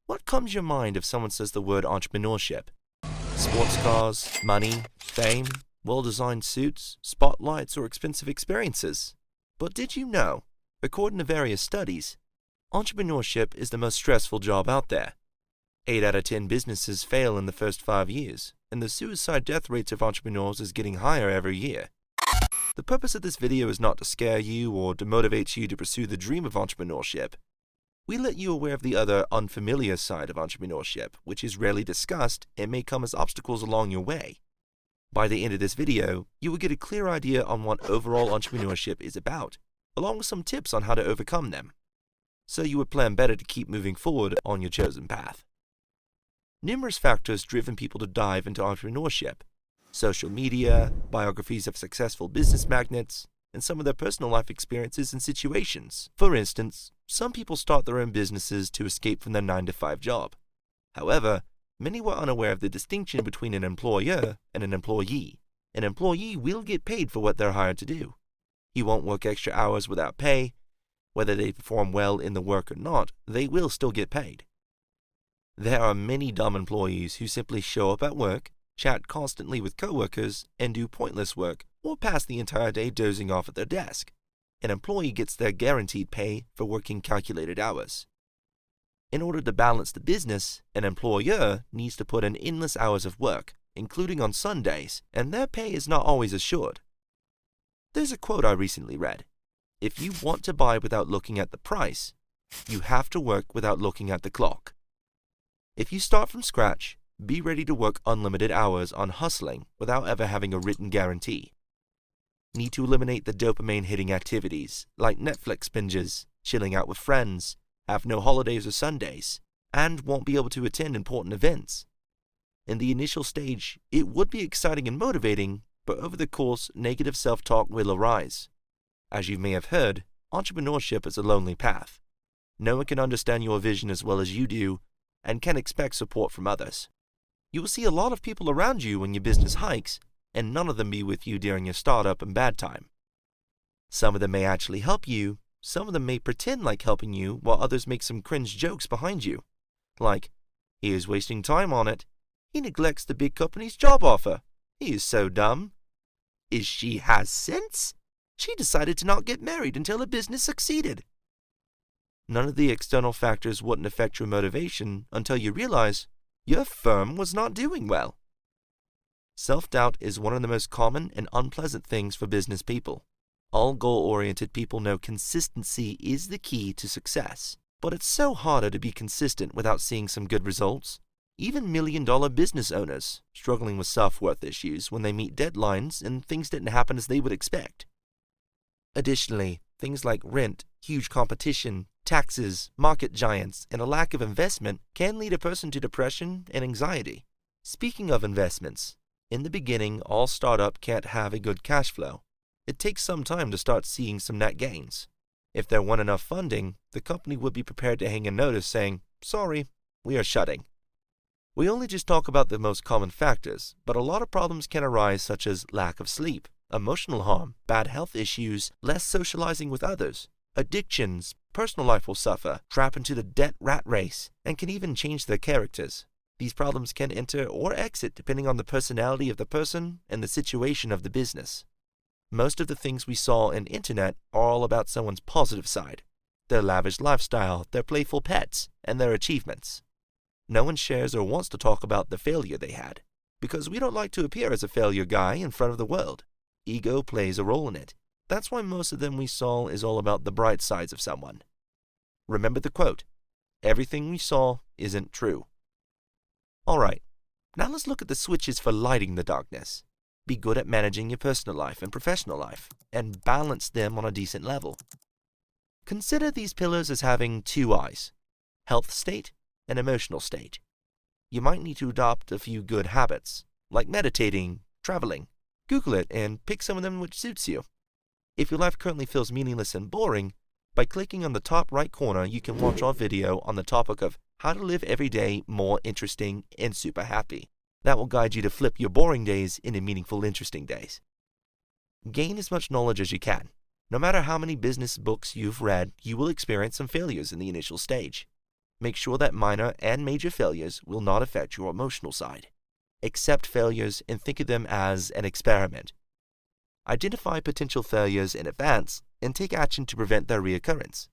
What comes to your mind if someone says the word entrepreneurship? Sports cars, money, fame, well-designed suits, spotlights, or expensive experiences. But did you know, according to various studies, entrepreneurship is the most stressful job out there. 8 out of 10 businesses fail in the first 5 years, and the suicide death rates of entrepreneurs is getting higher every year. The purpose of this video is not to scare you or to motivate you to pursue the dream of entrepreneurship. We let you aware of the other unfamiliar side of entrepreneurship, which is rarely discussed and may come as obstacles along your way. By the end of this video, you will get a clear idea on what overall entrepreneurship is about, along with some tips on how to overcome them, so you would plan better to keep moving forward on your chosen path. Numerous factors driven people to dive into entrepreneurship: social media, biographies of successful business magnates, and some of their personal life experiences and situations. For instance, some people start their own businesses to escape from their 9-to-5 job. However, many were unaware of the distinction between an employer and an employee. An employee will get paid for what they're hired to do. He won't work extra hours without pay. Whether they perform well in the work or not, they will still get paid. There are many dumb employees who simply show up at work, chat constantly with coworkers, and do pointless work or pass the entire day dozing off at their desk. An employee gets their guaranteed pay for working calculated hours. In order to balance the business, an employer needs to put in endless hours of work, including on Sundays, and their pay is not always assured. There's a quote I recently read: "If you want to buy without looking at the price, you have to work without looking at the clock." If you start from scratch, be ready to work unlimited hours on hustling without ever having a written guarantee. Need to eliminate the dopamine-hitting activities like Netflix binges, chilling out with friends, have no holidays or Sundays, and won't be able to attend important events. In the initial stage, it would be exciting and motivating, but over the course, negative self-talk will arise. As you may have heard, entrepreneurship is a lonely path. No one can understand your vision as well as you do, and can expect support from others. You will see a lot of people around you when your business hikes, and none of them be with you during your startup and bad time. Some of them may actually help you, some of them may pretend like helping you, while others make some cringe jokes behind you. Like, "He is wasting time on it. He neglects the big company's job offer. He is so dumb. Is she has sense? She decided to not get married until her business succeeded." None of the external factors wouldn't affect your motivation until you realize your firm was not doing well. Self-doubt is one of the most common and unpleasant things for business people. All goal-oriented people know consistency is the key to success, but it's so harder to be consistent without seeing some good results. Even million-dollar business owners struggling with self-worth issues when they meet deadlines and things didn't happen as they would expect. Additionally, things like rent, huge competition, taxes, market giants, and a lack of investment can lead a person to depression and anxiety. Speaking of investments, in the beginning, all startup can't have a good cash flow. It takes some time to start seeing some net gains. If there weren't enough funding, the company would be prepared to hang a notice saying, "Sorry, we are shutting." We only just talk about the most common factors, but a lot of problems can arise, such as lack of sleep, emotional harm, bad health issues, less socializing with others, addictions. Personal life will suffer, trap into the debt rat race, and can even change their characters. These problems can enter or exit depending on the personality of the person and the situation of the business. Most of the things we saw on the internet are all about someone's positive side: their lavish lifestyle, their playful pets, and their achievements. No one shares or wants to talk about the failure they had, because we don't like to appear as a failure guy in front of the world. Ego plays a role in it. That's why most of them we saw is all about the bright sides of someone. Remember the quote: "Everything we saw isn't true." Alright, now let's look at the switches for lighting the darkness. Be good at managing your personal life and professional life, and balance them on a decent level. Consider these pillars as having 2 eyes: health state and emotional state. You might need to adopt a few good habits, like meditating, traveling. Google it and pick some of them which suits you. If your life currently feels meaningless and boring, by clicking on the top right corner, you can watch our video on the topic of how to live every day more interesting and super happy. That will guide you to flip your boring days into meaningful, interesting days. Gain as much knowledge as you can. No matter how many business books you've read, you will experience some failures in the initial stage. Make sure that minor and major failures will not affect your emotional side. Accept failures and think of them as an experiment. Identify potential failures in advance and take action to prevent their reoccurrence.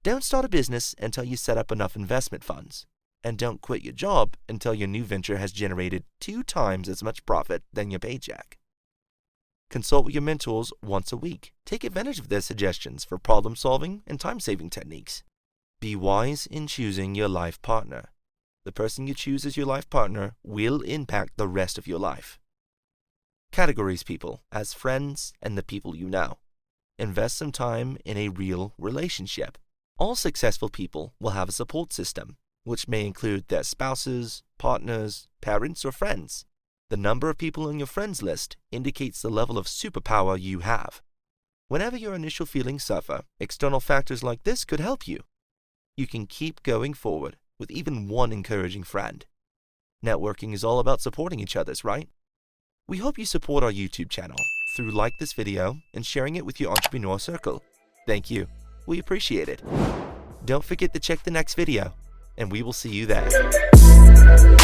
Don't start a business until you set up enough investment funds. And don't quit your job until your new venture has generated 2 times as much profit than your paycheck. Consult with your mentors once a week. Take advantage of their suggestions for problem-solving and time-saving techniques. Be wise in choosing your life partner. The person you choose as your life partner will impact the rest of your life. Categorize people as friends and the people you know. Invest some time in a real relationship. All successful people will have a support system, which may include their spouses, partners, parents, or friends. The number of people on your friends list indicates the level of superpower you have. Whenever your initial feelings suffer, external factors like this could help you. You can keep going forward with even one encouraging friend. Networking is all about supporting each other, right? We hope you support our YouTube channel through liking this video and sharing it with your entrepreneur circle. Thank you. We appreciate it. Don't forget to check the next video, and we will see you there.